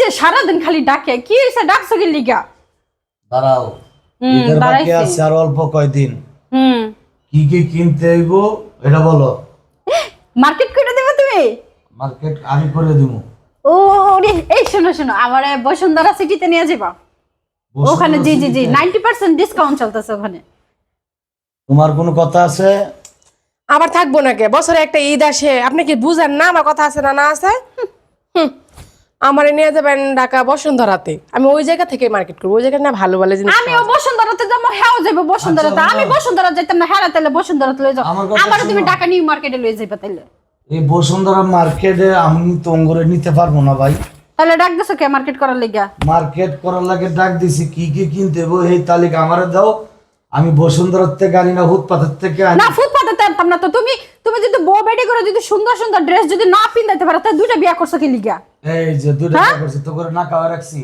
যে সারাদিন খালি ডাকে, কি হইছে ডাকছো কি লিগা? দাঁড়াও, ঈদের বাকি আছে আর অল্প কয়দিন। কি কি কিনতে হইব এটা বলো। মার্কেট করে দেবে তুমি? মার্কেট আমি করে দিব। ও রে, এই শোনো শোনো, আমারে বসুন্ধরা সিটিতে নিয়ে যাবা। ওখানে জি জি জি 90% ডিসকাউন্ট চলতেছে ওখানে। তোমার কোনো কথা আছে? আবার থাকবো নাকি? বছরে একটা ঈদ আসে, আপনি কি বুঝেন না আমার কথা আছে না না আছে? আমারে নিয়ে যাবেন ঢাকা বসুন্ধরাতে, আমি ওই জায়গা থেকে মার্কেট করবো, ওই জায়গা না ভালো ভালো জিনিস। আমিও বসুন্ধরাতে যাবো, হ্যাঁ যাবো বসুন্ধরাতে। আমি বসুন্ধরা যাইতাম না, হ্যাঁ তাহলে বসুন্ধরাতে লয়ে যাও। আমার তুমি ঢাকা নিউ মার্কেটে লয়ে যাবে তাইলে। এই বসুন্ধরা মার্কেটে আমি তো অঙ্গরে নিতে পারবো না ভাই। তাহলে ডাক দিছো কে মার্কেট করার লাগা? মার্কেট করার লাগে ডাক দিছি, কি কি কিনতে হইব এই তালিকা আমারে দাও। আমি বসুন্ধরার থেকে আনি না, ফুটপাতের থেকে আনি। না ফুটপাতে আনতাম না তো। তুমি যদি বউ বেডি করে যদি সুন্দর সুন্দর ড্রেস যদি না পিন্দাইতে পারো তাহলে দুইটা বিয়া করছো কি লিগা? এই যে দুইটা করছি তো করে না খাওয়া রাখছি।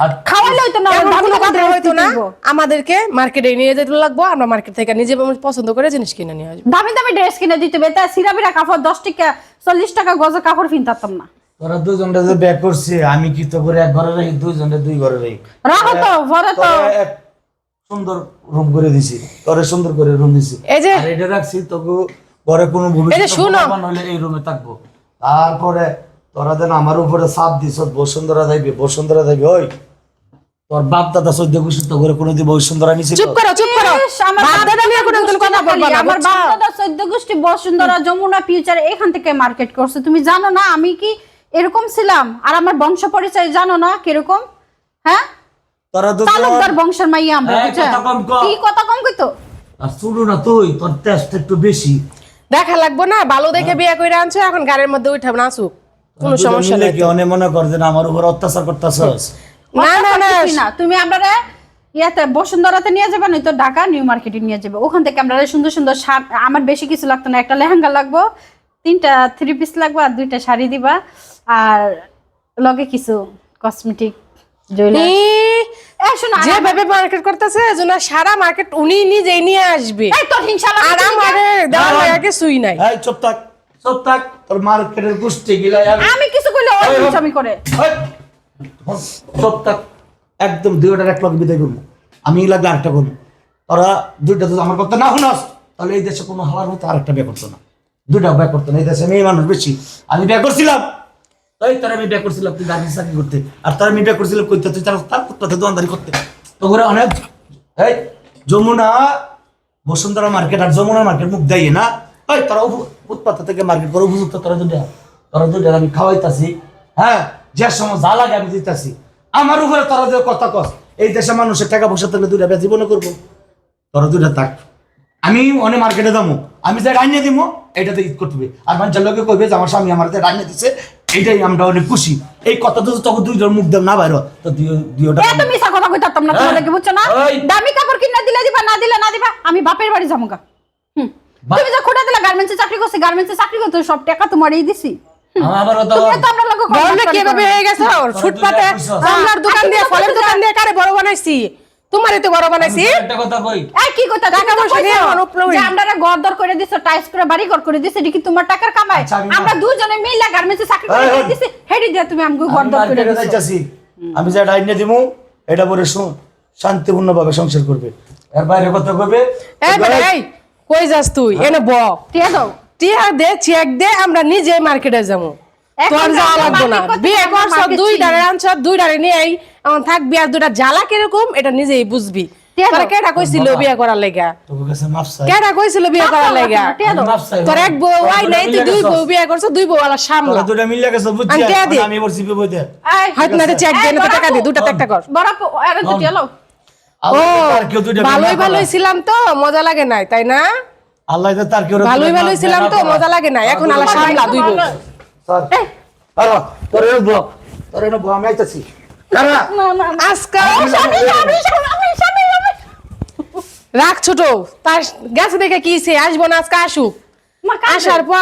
আর খাওয়াইলে হইতো না, এমন ভাবি কোনো কথা কথা হইতো না, দিব। আমাদেরকে মার্কেটে নিয়ে যেতে লাগবো, আমরা মার্কেট থেকে নিজে পছন্দ করে জিনিস কিনে নিয়ে আসবো। দামি দামি ড্রেস কিনে দিতে হবে, তা সিরাবিরা কাপড় 10 টাকা 40 টাকা গজের কাপড় কিনতাম না। তোরা দুজনটা যে ব্যাক করছি, আমি কি তো করে এক ঘরে রাখি, দুইজনটা দুই ঘরে রাখি। রাখো তো পরে তো এক সুন্দর রুম করে দিছি, তোরে সুন্দর করে রুম দিছি। এই যে আর এটা রাখছি তোকে ঘরে কোনো হলে এই রুমে থাকবো। তারপরে তোরা যেন আমার উপরে চাপ দিস, বসুন্ধরা যাইবে বসুন্ধরা যাইবে। ওই তোর বাপ দাদা সদ্য ঘুষি তো ঘরে কোনোদিন বসুন্ধরা নিছি? চুপ করো চুপ করো, বাপ দাদা নিয়ে কোনো কথা বলবা না। আমার বাপ দাদা 14 গোষ্ঠী বসুন্ধরা যমুনা ফিউচার এখান থেকে মার্কেট করছে। তুমি জানো না আমি কি এরকম ছিলাম? আর আমার বংশ পরিচয় জানো না কিরকম? হ্যাঁ, তোরা তো তালুকদার বংশের মাইয়া আমরা। কি কথা কম কইতো? আর শুনো না, তুই তোর টেস্ট একটু বেশি। দেখা লাগবো না, ভালো দেখে বিয়ে করে আনছো, এখন গাড়ির মধ্যে উঠাব না, আসুক, কোনো সমস্যা নেই। কি অনেক মনে কর যে আমার উপর অত্যাচার করতেছস? না না না, তুমি আমরা ইয়াতে বসুন্ধরাতে নিয়ে যাবে না তো ঢাকা নিউ মার্কেটে নিয়ে যাবে। ওখান থেকে আমরা সুন্দর সুন্দর আমার বেশি কিছু লাগতো না, একটা লেহেঙ্গা লাগবো, 3টা 3 পিস লাগবে, আর 2টা শাড়ি দিবা, আর লগে কিছু কসমেটিক জুয়েলারি। যেভাবে মার্কেট করতেছে এজন্য সারা মার্কেট উনি নিজেই নিয়ে আসবে। এই তোর হিংসা লাগে? আর আমারে দেওয়ার লাগে কিছুই নাই। এই চুপ থাক, চুপ থাক। তোর মার্কেটের গোষ্ঠী গিলা আমি কিছু কইলে ওই হিংসামি করে। চুপ থাক, একদম দুইটার এক লগে বিদায় করবো। আমি লাগলে আরেকটা করবো। তোরা দুইটা যদি আমার কথা না শুনাস তাহলে এই দেশে কোনো হওয়ার মতো আরেকটা বিয়ে করতো না, দুইটা বিয়ে করতো না। এই দেশে মেয়ে মানুষ বেশি। আমি বিয়ে করছিলাম, তাই তোরা আমি বিয়ে করছিলাম তুই গাড়ি চাকরি করতে, আর তারা আমি বিয়ে করছিলাম কইতে তুই তার পুত্রতে দোকানদারি করতে। তো করে অনেক এই যমুনা বসুন্ধরা মার্কেট আর যমুনা মার্কেট মুখ দেয় না। ওই তোরা ফুটপাথ থেকে মার্কেট করে উপযুক্ত। তোরা দুইটা আমি খাওয়াইতাছি, হ্যাঁ, যে সময় যা লাগে আমি দিতেছি। আমার উপরে তোরা যে কথা কস, এই দেশে মানুষের টাকা পয়সা থাকলে দুইটা বিয়ে জীবনে করবো। তোরা দুইটা থাক, আমি অনেক মার্কেটে যাবো, আমি যে রান্না দিব এটাতে ঈদ করতে। আর মানুষের লোকে কইবে যে আমার স্বামী আমার রান্না দিচ্ছে, এইটাই আমরা অনেক খুশি। এই কথা তো তখন দুইজন মুখ দেব না বাইর তো দুইটা এত মিছা কথা কইতাম না তোমাদেরকে, বুঝছো না? দামি কাপড় কিনা দিলে দিবা, না দিলে না দিবা। আমি বাপের বাড়ি যাবো গা। তুমি যে খোটা দিলা গার্মেন্টসে চাকরি করছি, গার্মেন্টসে চাকরি করতে সব টাকা তোমারই দিছি। আমার তো আমরা লোক বড় কিভাবে হয়ে গেছে? ফুটপাতে আমলার দোকান দিয়ে, ফলের দোকান দিয়ে কারে বড় বানাইছি? তোমারই তো বড় বানাইছি। একটা কথা কই, এই কি কথা? টাকা পয়সা নিয়ে অনুপ্রবেশ যে আমরা গড়দর করে দিছো, টাইস করে বাড়ি ঘর করে দিছো, এটা কি তোমার টাকার কামাই? আমরা দুজনে মিলে গার্মেন্টসে চাকরি করে দিছি, হেডি দিয়ে তুমি আমগো গড়দর করে দিছো। আমি যে রান্না দিব এটা পরে শান্তিপূর্ণভাবে সংসার করবে, এর বাইরে কথা কইবে। এই কই যাস তুই? এনে ব টিয়া দাও, টিয়া দে, চেক দে, আমরা নিজে মার্কেটে যাবো। তোর যাওয়া লাগবো না। বিয়ে করছ, 2 ডারে আনছ, 2 ডারে নিয়ে আই এখন থাকবি। আর 2টা জ্বালা কিরকম এটা নিজেই বুঝবি। তোরা কেডা কইছিল বিয়ে করার লাগা? তোর কাছে মাফ চাই। কেডা কইছিল বিয়ে করার লাগা? তোর এক বউ আই নাই, তুই 2 বউ বিয়ে করছ, 2 বউ আলা সামলা। তোরা দুইটা মিলে গেছে বুঝছিস? আমি বলছি বিয়ে দে। হাত না দে, চেক দে, না টাকা দে, 2টা একটা কর। বড় আরে দুটিয়া লও। ও ভালোই ছিলাম তো, মজা লাগে নাই তাই না? আল্লাহ তার কেউ ভালোই ছিলাম তো, মজা লাগে না। এখন আলা সামলা 2 বউ। স্যার আরে তোরে ব্লক, তোরে না আমি আইতাছি। কারা আজকা রাখ ছোট, তার গেছে দেখে কি সে আসবো না, আজকে আসুক। আসার পর